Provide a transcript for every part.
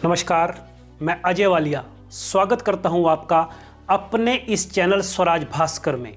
नमस्कार, मैं अजय वालिया स्वागत करता हूं आपका अपने इस चैनल स्वराज भास्कर में।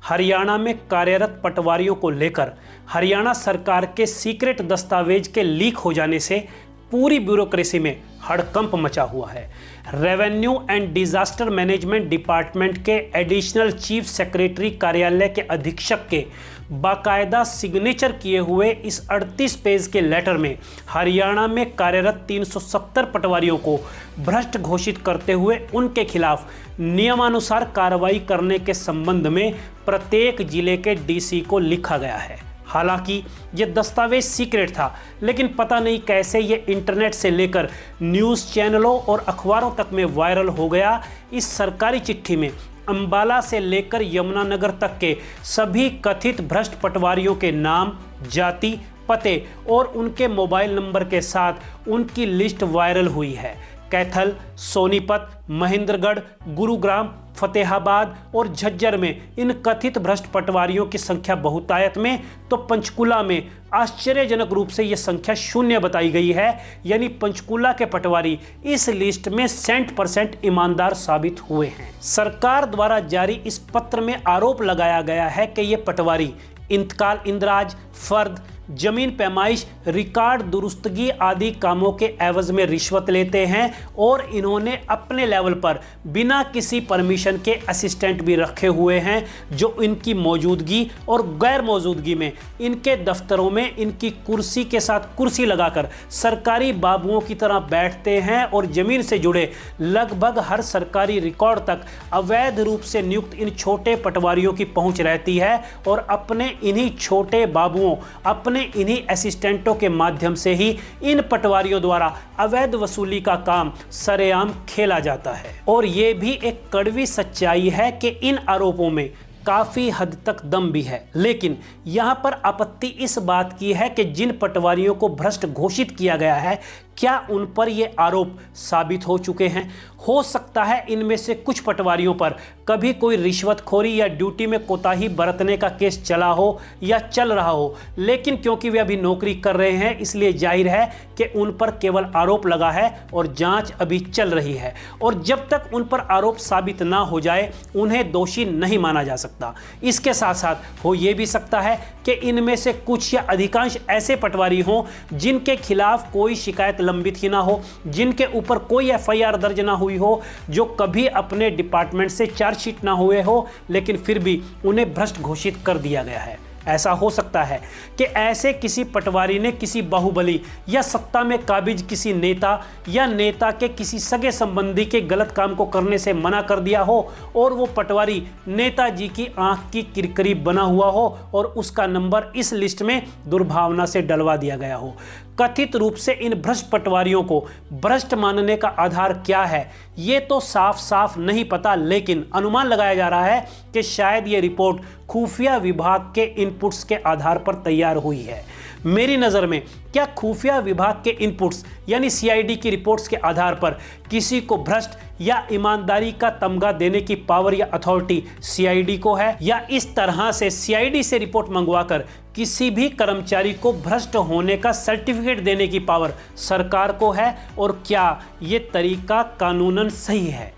हरियाणा में कार्यरत पटवारियों को लेकर हरियाणा सरकार के सीक्रेट दस्तावेज के लीक हो जाने से पूरी ब्यूरोक्रेसी में हड़कंप मचा हुआ है। Revenue and disaster management department के एडिशनल चीफ सेक्रेटरी कार्यालय के अधीक्षक के बाकायदा सिग्नेचर किए हुए इस 38 पेज के लेटर में हरियाणा में कार्यरत 370 पटवारियों को भ्रष्ट घोषित करते हुए उनके खिलाफ नियमानुसार कार्रवाई करने के संबंध में प्रत्येक जिले के डीसी को लिखा गया है। हालांकि ये दस्तावेज सीक्रेट था, लेकिन पता नहीं कैसे ये इंटरनेट से लेकर न्यूज़ चैनलों और अखबारों तक में वायरल हो गया। इस सरकारी चिट्ठी में अंबाला से लेकर यमुनानगर तक के सभी कथित भ्रष्ट पटवारियों के नाम, जाति, पते और उनके मोबाइल नंबर के साथ उनकी लिस्ट वायरल हुई है। कैथल, सोनीपत, महेंद्रगढ़, गुरुग्राम, फतेहाबाद और झज्जर में इन कथित भ्रष्ट पटवारियों की संख्या बहुतायत में, तो पंचकुला में आश्चर्यजनक रूप से यह संख्या 0 बताई गई है। यानी पंचकुला के पटवारी इस लिस्ट में 100% ईमानदार साबित हुए हैं। सरकार द्वारा जारी इस पत्र में आरोप लगाया गया है कि ये पटवारी इंतकाल इंदराज, फर्द, जमीन पैमाइश, रिकॉर्ड दुरुस्तगी आदि कामों के एवज में रिश्वत लेते हैं और इन्होंने अपने लेवल पर बिना किसी परमिशन के असिस्टेंट भी रखे हुए हैं, जो इनकी मौजूदगी और गैर मौजूदगी में इनके दफ्तरों में इनकी कुर्सी के साथ कुर्सी लगाकर सरकारी बाबुओं की तरह बैठते हैं और जमीन से जुड़े लगभग हर सरकारी रिकॉर्ड तक अवैध रूप से नियुक्त इन छोटे पटवारियों की पहुंच रहती है और अपने इन्हीं छोटे बाबुओं, अपने इन्हीं असिस्टेंटों के माध्यम से ही इन पटवारियों द्वारा अवैध वसूली का काम सरेआम खेला जाता है। और ये भी एक कड़वी सच्चाई है कि इन आरोपों में काफी हद तक दम भी है। लेकिन यहां पर आपत्ति इस बात की है कि जिन पटवारियों को भ्रष्ट घोषित किया गया है, क्या उन पर ये आरोप साबित हो चुके हैं? हो सकता है इनमें से कुछ पटवारियों पर कभी कोई रिश्वतखोरी या ड्यूटी में कोताही बरतने का केस चला हो या चल रहा हो, लेकिन क्योंकि वे अभी नौकरी कर रहे हैं इसलिए जाहिर है कि उन पर केवल आरोप लगा है और जांच अभी चल रही है। और जब तक उन पर आरोप साबित ना हो जाए उन्हें दोषी नहीं माना जा सकता। इसके साथ साथ हो ये भी सकता है कि इनमें से कुछ या अधिकांश ऐसे पटवारी हों जिनके खिलाफ कोई शिकायत लंबित ही ना हो, जिनके ऊपर कोई एफआईआर दर्ज ना हुई हो, जो कभी अपने डिपार्टमेंट से चार्जशीट ना हुए हो, लेकिन फिर भी उन्हें भ्रष्ट घोषित कर दिया गया है। ऐसा हो सकता है कि ऐसे किसी पटवारी ने किसी बाहुबली या सत्ता में काबिज किसी नेता या नेता के किसी सगे संबंधी के गलत काम को करने से मना कर दिया हो और वो पटवारी नेताजी की आंख की किरकिरी बना हुआ हो और उसका नंबर इस लिस्ट में दुर्भावना से डलवा दिया गया हो। कथित रूप से इन भ्रष्ट पटवारियों को भ्रष्ट मानने का आधार क्या है, ये तो साफ साफ नहीं पता, लेकिन अनुमान लगाया जा रहा है कि शायद ये रिपोर्ट खुफिया विभाग के इनपुट्स के आधार पर तैयार हुई है। मेरी नज़र में क्या खुफिया विभाग के इनपुट्स यानी सीआईडी की रिपोर्ट्स के आधार पर किसी को भ्रष्ट या ईमानदारी का तमगा देने की पावर या अथॉरिटी सीआईडी को है, या इस तरह से सीआईडी से रिपोर्ट मंगवाकर किसी भी कर्मचारी को भ्रष्ट होने का सर्टिफिकेट देने की पावर सरकार को है, और क्या ये तरीका कानूनन सही है?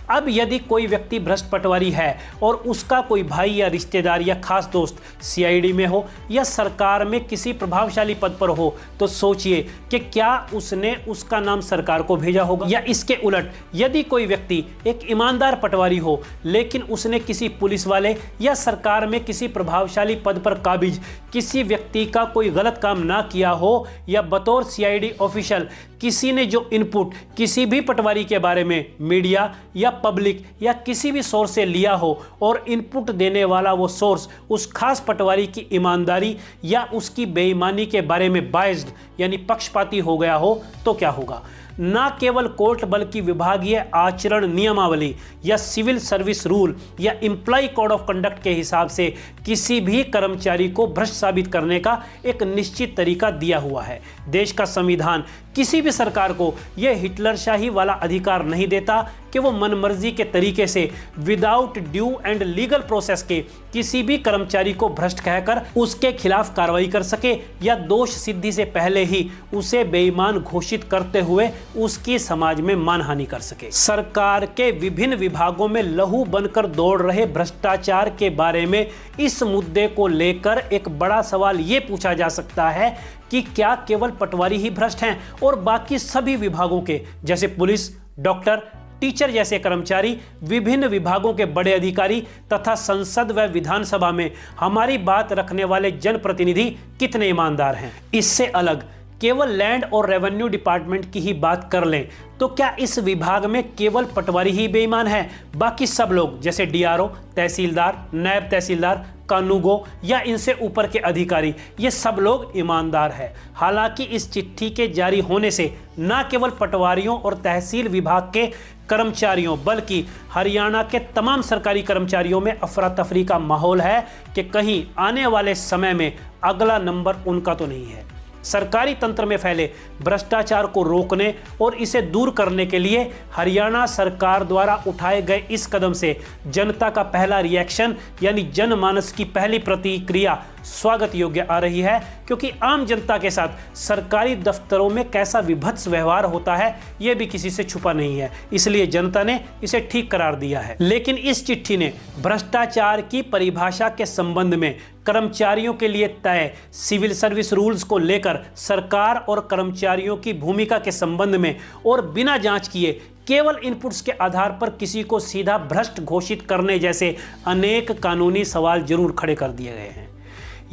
अब यदि कोई व्यक्ति भ्रष्ट पटवारी है और उसका कोई भाई या रिश्तेदार या खास दोस्त सीआईडी में हो या सरकार में किसी प्रभावशाली पद पर हो, तो सोचिए कि क्या उसने उसका नाम सरकार को भेजा होगा। या इसके उलट यदि कोई व्यक्ति एक ईमानदार पटवारी हो लेकिन उसने किसी पुलिस वाले या सरकार में किसी प्रभावशाली पद पर काबिज किसी व्यक्ति का कोई गलत काम ना किया हो, या बतौर सीआईडी ऑफिशियल किसी ने जो इनपुट किसी भी पटवारी के बारे में मीडिया या पब्लिक या किसी भी सोर्स से लिया हो और इनपुट देने वाला वो सोर्स उस खास पटवारी की ईमानदारी या उसकी बेईमानी के बारे में बायस्ड यानी पक्षपाती हो गया हो, तो क्या होगा? न केवल कोर्ट बल्कि विभागीय आचरण नियमावली या सिविल सर्विस रूल या एम्प्लॉय कोड ऑफ कंडक्ट के हिसाब से किसी भी कर्मचारी को भ्रष्ट साबित करने का एक निश्चित तरीका दिया हुआ है। देश का संविधान किसी भी सरकार को यह हिटलरशाही वाला अधिकार नहीं देता कि वो मनमर्जी के तरीके से without due and legal process के किसी भी कर्मचारी को भ्रष्ट कहकर उसके खिलाफ कार्रवाई कर सके या दोष सिद्धि से पहले ही उसे बेईमान घोषित करते हुए उसकी समाज में मानहानि कर सके। सरकार के विभिन्न विभागों में लहू बनकर दौड़ रहे भ्रष्टाचार के बारे में इस मुद्दे को लेकर एक बड़ा सवाल ये पूछा जा सकता है कि क्या केवल पटवारी ही भ्रष्ट हैं और बाकी सभी विभागों के जैसे पुलिस, डॉक्टर, टीचर जैसे कर्मचारी, विभिन्न विभागों के बड़े अधिकारी तथा संसद व विधानसभा में हमारी बात रखने वाले जनप्रतिनिधि कितने ईमानदार हैं। इससे अलग केवल लैंड और रेवेन्यू डिपार्टमेंट की ही बात कर लें तो क्या इस विभाग में केवल पटवारी ही बेईमान है? बाकी सब लोग जैसे डीआरओ, तहसीलदार, नायब तहसीलदार, कानूगो या इनसे ऊपर के अधिकारी, ये सब लोग ईमानदार हैं। हालांकि इस चिट्ठी के जारी होने से न केवल पटवारियों और तहसील विभाग के कर्मचारियों बल्कि हरियाणा के तमाम सरकारी कर्मचारियों में अफरा तफरी का माहौल है कि कहीं आने वाले समय में अगला नंबर उनका तो नहीं है। सरकारी तंत्र में फैले भ्रष्टाचार को रोकने और इसे दूर करने के लिए हरियाणा सरकार द्वारा उठाए गए इस कदम से जनता का पहला रिएक्शन यानी जनमानस की पहली प्रतिक्रिया स्वागत योग्य आ रही है, क्योंकि आम जनता के साथ सरकारी दफ्तरों में कैसा विभत्स व्यवहार होता है यह भी किसी से छुपा नहीं है, इसलिए जनता ने इसे ठीक करार दिया है। लेकिन इस चिट्ठी ने भ्रष्टाचार की परिभाषा के संबंध में कर्मचारियों के लिए तय सिविल सर्विस रूल्स को लेकर सरकार और कर्मचारियों की भूमिका के संबंध में और बिना जांच किए केवल इनपुट्स के आधार पर किसी को सीधा भ्रष्ट घोषित करने जैसे अनेक कानूनी सवाल जरूर खड़े कर दिए गए हैं।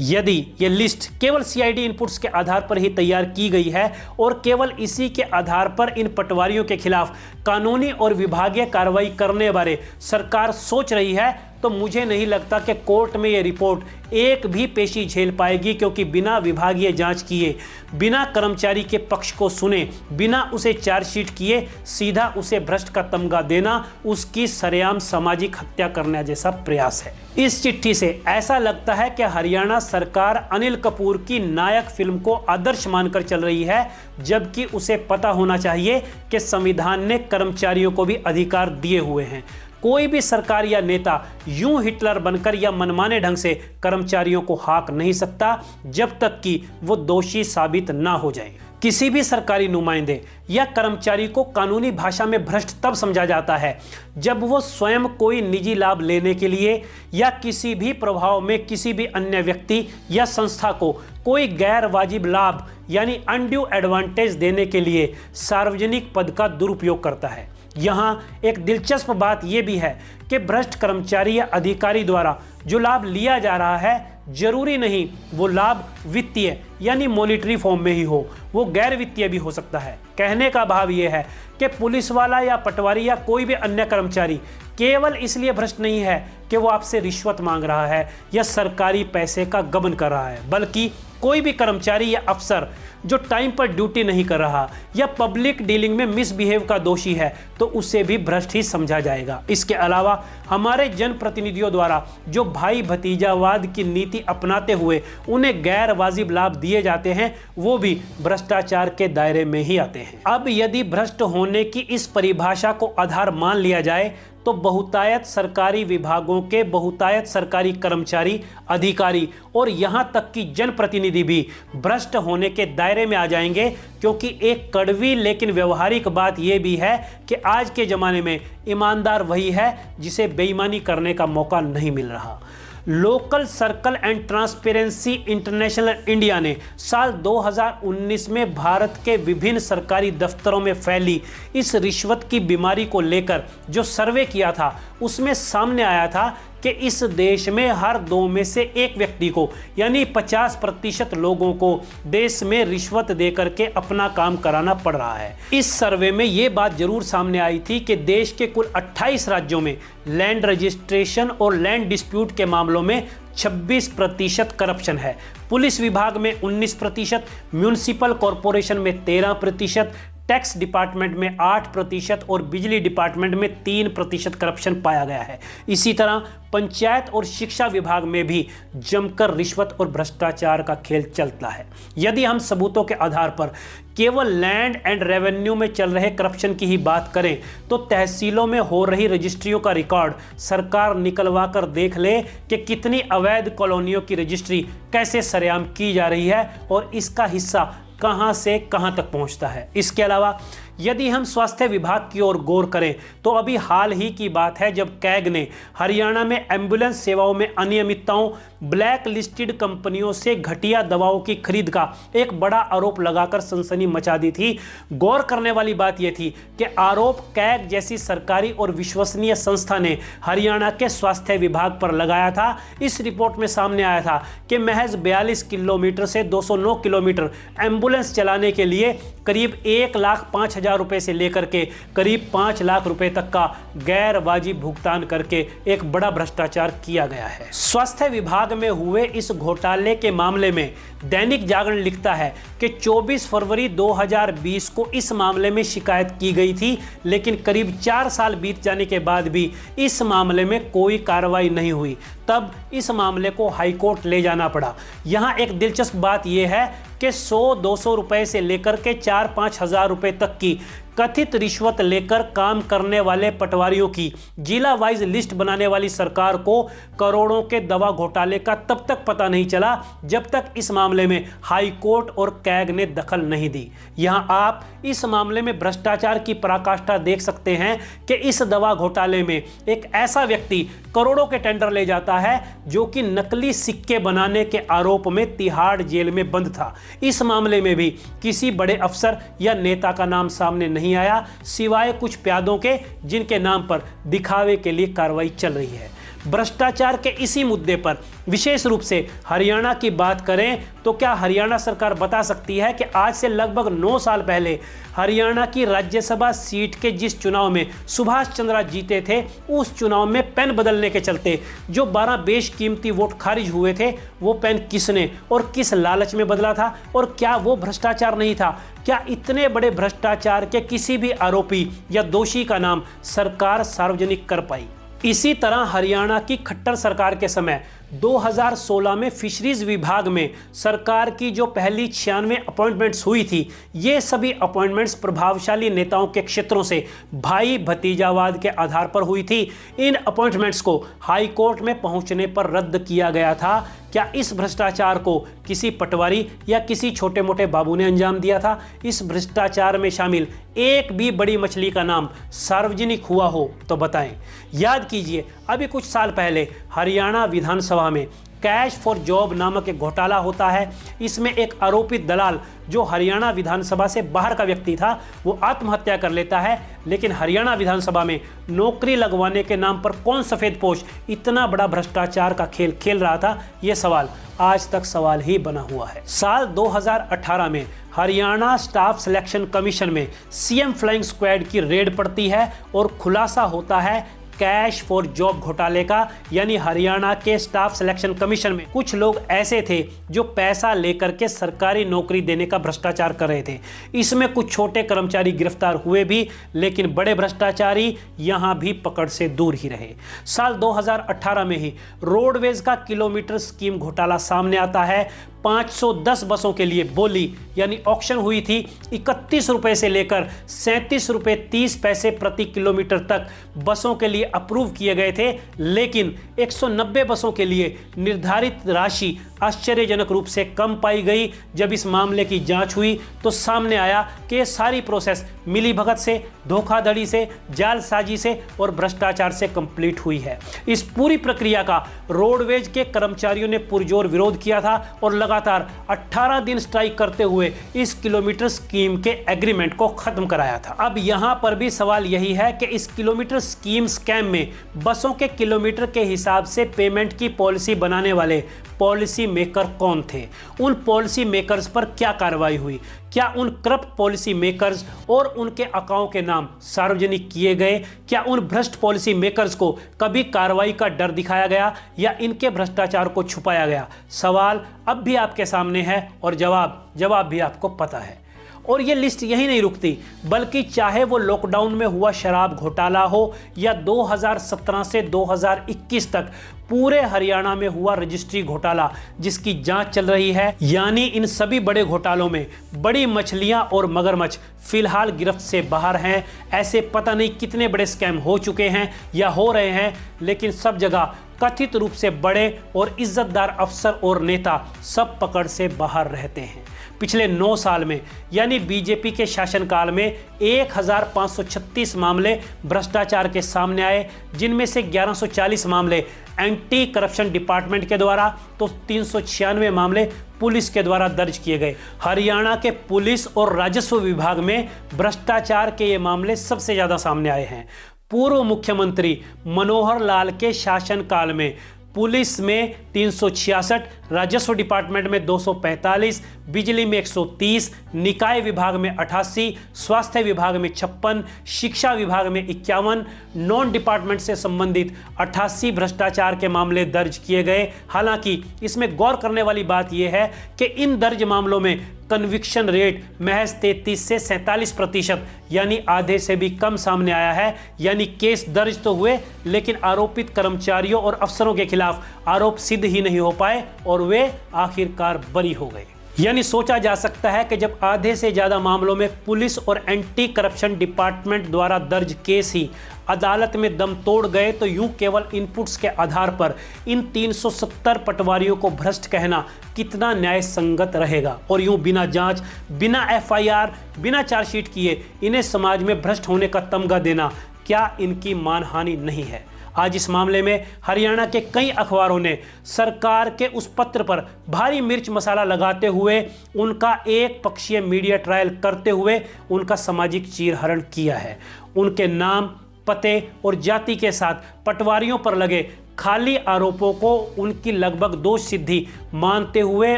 यदि ये लिस्ट केवल सीआईडी इनपुट्स के आधार पर ही तैयार की गई है और केवल इसी के आधार पर इन पटवारियों के खिलाफ कानूनी और विभागीय कार्रवाई करने बारे सरकार सोच रही है, तो मुझे नहीं लगता कि कोर्ट में ये रिपोर्ट एक भी पेशी झेल पाएगी, क्योंकि बिना विभागीय जांच किए, बिना कर्मचारी के पक्ष को सुने, बिना उसे चार्जशीट किए सीधा उसे भ्रष्ट का तमगा देना उसकी सरेआम सामाजिक हत्या करने जैसा प्रयास है। इस चिट्ठी से ऐसा लगता है कि हरियाणा सरकार अनिल कपूर की नायक फिल्म को आदर्श मानकर चल रही है, जबकि उसे पता होना चाहिए कि संविधान ने कर्मचारियों को भी अधिकार दिए हुए हैं। कोई भी सरकार या नेता यूं हिटलर बनकर या मनमाने ढंग से कर्मचारियों को हाँक नहीं सकता जब तक कि वो दोषी साबित ना हो जाए। किसी भी सरकारी नुमाइंदे या कर्मचारी को कानूनी भाषा में भ्रष्ट तब समझा जाता है जब वो स्वयं कोई निजी लाभ लेने के लिए या किसी भी प्रभाव में किसी भी अन्य व्यक्ति या संस्था को कोई गैर वाजिब लाभ यानी अनड्यू एडवांटेज देने के लिए सार्वजनिक पद का दुरुपयोग करता है। यहाँ एक दिलचस्प बात यह भी है कि भ्रष्ट कर्मचारी या अधिकारी द्वारा जो लाभ लिया जा रहा है जरूरी नहीं वो लाभ वित्तीय यानी मॉनिटरी फॉर्म में ही हो, वो गैर वित्तीय भी हो सकता है। कहने का भाव ये है कि पुलिस वाला या पटवारी या कोई भी अन्य कर्मचारी केवल इसलिए भ्रष्ट नहीं है कि वो आपसे रिश्वत मांग रहा है या सरकारी पैसे का गबन कर रहा है, बल्कि कोई भी कर्मचारी या अफसर जो टाइम पर ड्यूटी नहीं कर रहा या पब्लिक डीलिंग में मिसबिहेव का दोषी है तो उसे भी भ्रष्ट ही समझा जाएगा। इसके अलावा हमारे जनप्रतिनिधियों द्वारा जो भाई भतीजावाद की नीति अपनाते हुए उन्हें गैर वाजिब लाभ दिए जाते हैं वो भी भ्रष्टाचार के दायरे में ही आते हैं। अब यदि भ्रष्ट होने की इस परिभाषा को आधार मान लिया जाए तो बहुतायत सरकारी विभागों के बहुतायत सरकारी कर्मचारी, अधिकारी और यहां तक कि जनप्रतिनिधि भी भ्रष्ट होने के दायरे में आ जाएंगे, क्योंकि एक कड़वी लेकिन व्यवहारिक बात यह भी है कि आज के ज़माने में ईमानदार वही है जिसे बेईमानी करने का मौका नहीं मिल रहा। Local circle and transparency international India ने साल 2019 में भारत के विभिन्न सरकारी दफ्तरों में फैली इस रिश्वत की बीमारी को लेकर जो सर्वे किया था उसमें सामने आया था कि इस देश में हर 2 में से 1 व्यक्ति को यानी 50% लोगों को देश में रिश्वत देकर के अपना काम कराना पड़ रहा है। इस सर्वे में ये बात जरूर सामने आई थी कि देश के कुल 28 राज्यों में लैंड रजिस्ट्रेशन और लैंड डिस्प्यूट के मामलों में 26% करप्शन है। पुलिस विभाग में 19%, म्यूनिसिपल कॉरपोरेशन में 13%, टैक्स डिपार्टमेंट में 8% और बिजली डिपार्टमेंट में 3% करप्शन पाया गया है। इसी तरह पंचायत और शिक्षा विभाग में भी जमकर रिश्वत और भ्रष्टाचार का खेल चलता है। यदि हम सबूतों के आधार पर केवल लैंड एंड रेवेन्यू में चल रहे करप्शन की ही बात करें तो तहसीलों में हो रही रजिस्ट्रियों का रिकॉर्ड सरकार निकलवा कर देख ले कि कितनी अवैध कॉलोनियों की रजिस्ट्री कैसे सरेआम की जा रही है और इसका हिस्सा कहां से कहां तक पहुंचता है। इसके अलावा यदि हम स्वास्थ्य विभाग की ओर गौर करें तो अभी हाल ही की बात है जब कैग ने हरियाणा में एम्बुलेंस सेवाओं में अनियमितताओं, ब्लैक लिस्टेड कंपनियों से घटिया दवाओं की खरीद का एक बड़ा आरोप लगाकर सनसनी मचा दी थी। गौर करने वाली बात यह थी कि आरोप कैग जैसी सरकारी और विश्वसनीय संस्था ने हरियाणा के स्वास्थ्य विभाग पर लगाया था। इस रिपोर्ट में सामने आया था कि महज 42 किलोमीटर से 209 किलोमीटर एम्बुलेंस चलाने के लिए करीब 1,05,000 रुपए से लेकर के करीब 5 लाख रुपए तक का गैर वाजिब भुगतान करके एक बड़ा भ्रष्टाचार किया गया है। स्वास्थ्य विभाग में हुए इस घोटाले के मामले में दैनिक जागरण लिखता है कि 24 फरवरी 2020 को इस मामले में शिकायत की गई थी, लेकिन करीब 4 साल बीत जाने के बाद भी इस मामले में कोई कार्रवाई नहीं हुई। तब इस मामले को हाईकोर्ट ले जाना पड़ा। यहाँ एक दिलचस्प बात यह है कि 100-200 रुपए से लेकर के 4-5 हज़ार रुपए तक की कथित रिश्वत लेकर काम करने वाले पटवारियों की जिला वाइज लिस्ट बनाने वाली सरकार को करोड़ों के दवा घोटाले का तब तक पता नहीं चला जब तक इस मामले में हाई कोर्ट और कैग ने दखल नहीं दी। यहां आप इस मामले में भ्रष्टाचार की पराकाष्ठा देख सकते हैं कि इस दवा घोटाले में एक ऐसा व्यक्ति करोड़ों के टेंडर ले जाता है जो कि नकली सिक्के बनाने के आरोप में तिहाड़ जेल में बंद था। इस मामले में भी किसी बड़े अफसर या नेता का नाम सामने नहीं आया, सिवाय कुछ प्यादों के जिनके नाम पर दिखावे के लिए कार्रवाई चल रही है। भ्रष्टाचार के इसी मुद्दे पर विशेष रूप से हरियाणा की बात करें तो क्या हरियाणा सरकार बता सकती है कि आज से लगभग 9 साल पहले हरियाणा की राज्यसभा सीट के जिस चुनाव में सुभाष चंद्रा जीते थे, उस चुनाव में पेन बदलने के चलते जो 12 बेशकीमती वोट खारिज हुए थे, वो पेन किसने और किस लालच में बदला था और क्या वो भ्रष्टाचार नहीं था? क्या इतने बड़े भ्रष्टाचार के किसी भी आरोपी या दोषी का नाम सरकार सार्वजनिक कर पाई? इसी तरह हरियाणा की खट्टर सरकार के समय 2016 में फिशरीज विभाग में सरकार की जो पहली 96 अपॉइंटमेंट्स हुई थी, ये सभी अपॉइंटमेंट्स प्रभावशाली नेताओं के क्षेत्रों से भाई भतीजावाद के आधार पर हुई थी। इन अपॉइंटमेंट्स को हाई कोर्ट में पहुंचने पर रद्द किया गया था। क्या इस भ्रष्टाचार को किसी पटवारी या किसी छोटे मोटे बाबू ने अंजाम दिया था? इस भ्रष्टाचार में शामिल एक भी बड़ी मछली का नाम सार्वजनिक हुआ हो तो बताएं। याद कीजिए, अभी कुछ साल पहले हरियाणा विधानसभा में कैश फॉर जॉब नामक एक घोटाला होता है। इसमें एक आरोपित दलाल जो हरियाणा विधानसभा से बाहर का व्यक्ति था, वो आत्महत्या कर लेता है। लेकिन हरियाणा विधानसभा में नौकरी लगवाने के नाम पर कौन सफ़ेदपोश इतना बड़ा भ्रष्टाचार का खेल खेल रहा था, ये सवाल आज तक सवाल ही बना हुआ है। साल 2018 में हरियाणा स्टाफ सिलेक्शन कमीशन में सीएम फ्लाइंग स्क्वाड की रेड पड़ती है और खुलासा होता है कैश फॉर जॉब घोटाले का। यानी हरियाणा के स्टाफ सिलेक्शन कमीशन में कुछ लोग ऐसे थे जो पैसा लेकर के सरकारी नौकरी देने का भ्रष्टाचार कर रहे थे। इसमें कुछ छोटे कर्मचारी गिरफ्तार हुए भी, लेकिन बड़े भ्रष्टाचारी यहां भी पकड़ से दूर ही रहे। साल 2018 में ही रोडवेज का किलोमीटर स्कीम घोटाला सामने आता है। 510 बसों के लिए बोली यानी ऑक्शन हुई थी। 31 रुपए से लेकर 37 रुपए 30 पैसे प्रति किलोमीटर तक बसों के लिए अप्रूव किए गए थे, लेकिन 190 बसों के लिए निर्धारित राशि आश्चर्यजनक रूप से कम पाई गई। जब इस मामले की जांच हुई तो सामने आया कि ये सारी प्रोसेस मिलीभगत से, धोखाधड़ी से, जालसाजी से और भ्रष्टाचार से कंप्लीट हुई है। इस पूरी प्रक्रिया का रोडवेज के कर्मचारियों ने पुरजोर विरोध किया था और लगातार 18 दिन स्ट्राइक करते हुए इस किलोमीटर स्कीम के एग्रीमेंट को खत्म कराया था। अब यहां पर भी सवाल यही है कि इस किलोमीटर स्कीम स्कैम में बसों के किलोमीटर के हिसाब से पेमेंट की पॉलिसी बनाने वाले पॉलिसी मेकर कौन थे? उन पॉलिसी मेकर्स पर क्या कार्रवाई हुई? क्या उन करप्ट पॉलिसी मेकर्स और उनके अकाउंट के नाम सार्वजनिक किए गए? क्या उन भ्रष्ट पॉलिसी मेकर्स को कभी कार्रवाई का डर दिखाया गया या इनके भ्रष्टाचार को छुपाया गया? सवाल अब भी आपके सामने है और जवाब भी आपको पता है। और ये लिस्ट यही नहीं रुकती, बल्कि चाहे वो लॉकडाउन में हुआ शराब घोटाला हो या 2017 से 2021 तक पूरे हरियाणा में हुआ रजिस्ट्री घोटाला जिसकी जांच चल रही है, यानी इन सभी बड़े घोटालों में बड़ी मछलियां और मगरमच्छ फिलहाल गिरफ्त से बाहर हैं। ऐसे पता नहीं कितने बड़े स्कैम हो चुके हैं या हो रहे हैं, लेकिन सब जगह कथित रूप से बड़े और इज्जतदार अफसर और नेता सब पकड़ से बाहर रहते हैं। पिछले 9 साल में यानी बीजेपी के शासनकाल में 1536 मामले भ्रष्टाचार के सामने आए, जिनमें से 1140 मामले एंटी करप्शन डिपार्टमेंट के द्वारा तो 396 मामले पुलिस के द्वारा दर्ज किए गए। हरियाणा के पुलिस और राजस्व विभाग में भ्रष्टाचार के ये मामले सबसे ज्यादा सामने आए हैं। पूर्व मुख्यमंत्री मनोहर लाल के शासनकाल में पुलिस में 366, राजस्व डिपार्टमेंट में 245, बिजली में 130, निकाय विभाग में 88, स्वास्थ्य विभाग में 56, शिक्षा विभाग में 51, नॉन डिपार्टमेंट से संबंधित 88 भ्रष्टाचार के मामले दर्ज किए गए। हालांकि इसमें गौर करने वाली बात यह है कि इन दर्ज मामलों में कन्विक्शन रेट महज 33 से 47% यानी आधे से भी कम सामने आया है। यानी केस दर्ज तो हुए, लेकिन आरोपित कर्मचारियों और अफसरों के खिलाफ आरोप सिद्ध ही नहीं हो पाए और वे आखिरकार बरी हो गए। यानी सोचा जा सकता है कि जब आधे से ज्यादा मामलों में पुलिस और एंटी करप्शन डिपार्टमेंट द्वारा दर्ज केस ही अदालत में दम तोड़ गए, तो यूं केवल इनपुट्स के आधार पर इन 370 पटवारियों को भ्रष्ट कहना कितना न्याय संगत रहेगा। और यूं बिना जांच, बिना FIR, बिना चार्जशीट किए इन्हें समाज में भ्रष्ट होने का तमगा देना, क्या इनकी मानहानि नहीं है? आज इस मामले में हरियाणा के कई अखबारों ने सरकार के उस पत्र पर भारी मिर्च मसाला लगाते हुए उनका एक पक्षीय मीडिया ट्रायल करते हुए उनका सामाजिक चीरहरण किया है। उनके नाम, पते और जाति के साथ पटवारियों पर लगे खाली आरोपों को उनकी लगभग दोष सिद्धि मानते हुए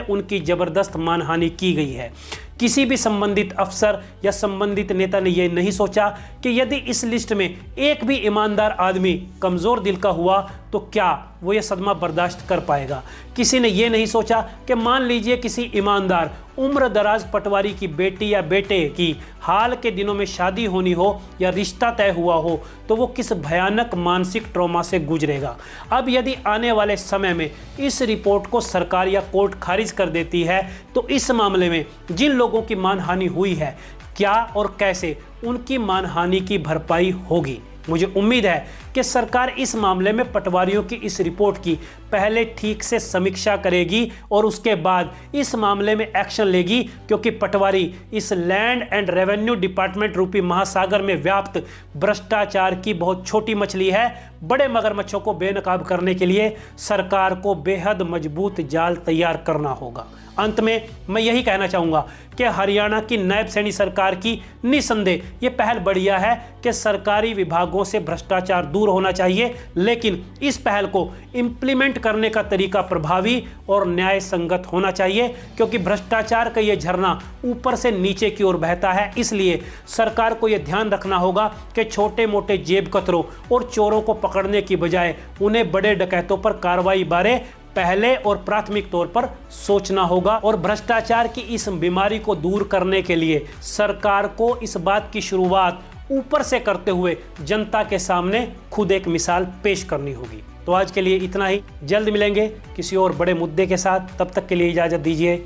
उनकी जबरदस्त मानहानि की गई है। किसी भी संबंधित अफसर या संबंधित नेता ने यह नहीं सोचा कि यदि इस लिस्ट में एक भी ईमानदार आदमी कमजोर दिल का हुआ तो क्या वो ये सदमा बर्दाश्त कर पाएगा। किसी ने यह नहीं सोचा कि मान लीजिए किसी ईमानदार उम्र दराज पटवारी की बेटी या बेटे की हाल के दिनों में शादी होनी हो या रिश्ता तय हुआ हो, तो वो किस भयानक मानसिक ट्रॉमा से गुजरेगा। अब यदि आने वाले समय में इस रिपोर्ट को सरकार या कोर्ट खारिज कर देती है, तो इस मामले में जिन लोगों की मानहानि हुई है, क्या और कैसे उनकी मानहानि की भरपाई होगी। मुझे उम्मीद है कि सरकार इस मामले में पटवारियों की इस रिपोर्ट की पहले ठीक से समीक्षा करेगी और उसके बाद इस मामले में एक्शन लेगी, क्योंकि पटवारी इस लैंड एंड रेवेन्यू डिपार्टमेंट रूपी महासागर में व्याप्त भ्रष्टाचार की बहुत छोटी मछली है। बड़े मगरमच्छों को बेनकाब करने के लिए सरकार को बेहद मजबूत जाल तैयार करना होगा। अंत में मैं यही कहना चाहूँगा कि हरियाणा की नायब सैनी सरकार की निसंदेह ये पहल बढ़िया है कि सरकारी विभागों से भ्रष्टाचार दूर होना चाहिए, लेकिन इस पहल को इम्प्लीमेंट करने का तरीका प्रभावी और न्याय संगत होना चाहिए, क्योंकि भ्रष्टाचार का ये झरना ऊपर से नीचे की ओर बहता है। इसलिए सरकार को यह ध्यान रखना होगा कि छोटे मोटे जेब कतरों और चोरों को पकड़ने की बजाय उन्हें बड़े डकैतों पर कार्रवाई बारे पहले और प्राथमिक तौर पर सोचना होगा। और भ्रष्टाचार की इस बीमारी को दूर करने के लिए सरकार को इस बात की शुरुआत ऊपर से करते हुए जनता के सामने खुद एक मिसाल पेश करनी होगी। तो आज के लिए इतना ही, जल्द मिलेंगे किसी और बड़े मुद्दे के साथ। तब तक के लिए इजाजत दीजिए।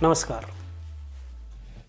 नमस्कार।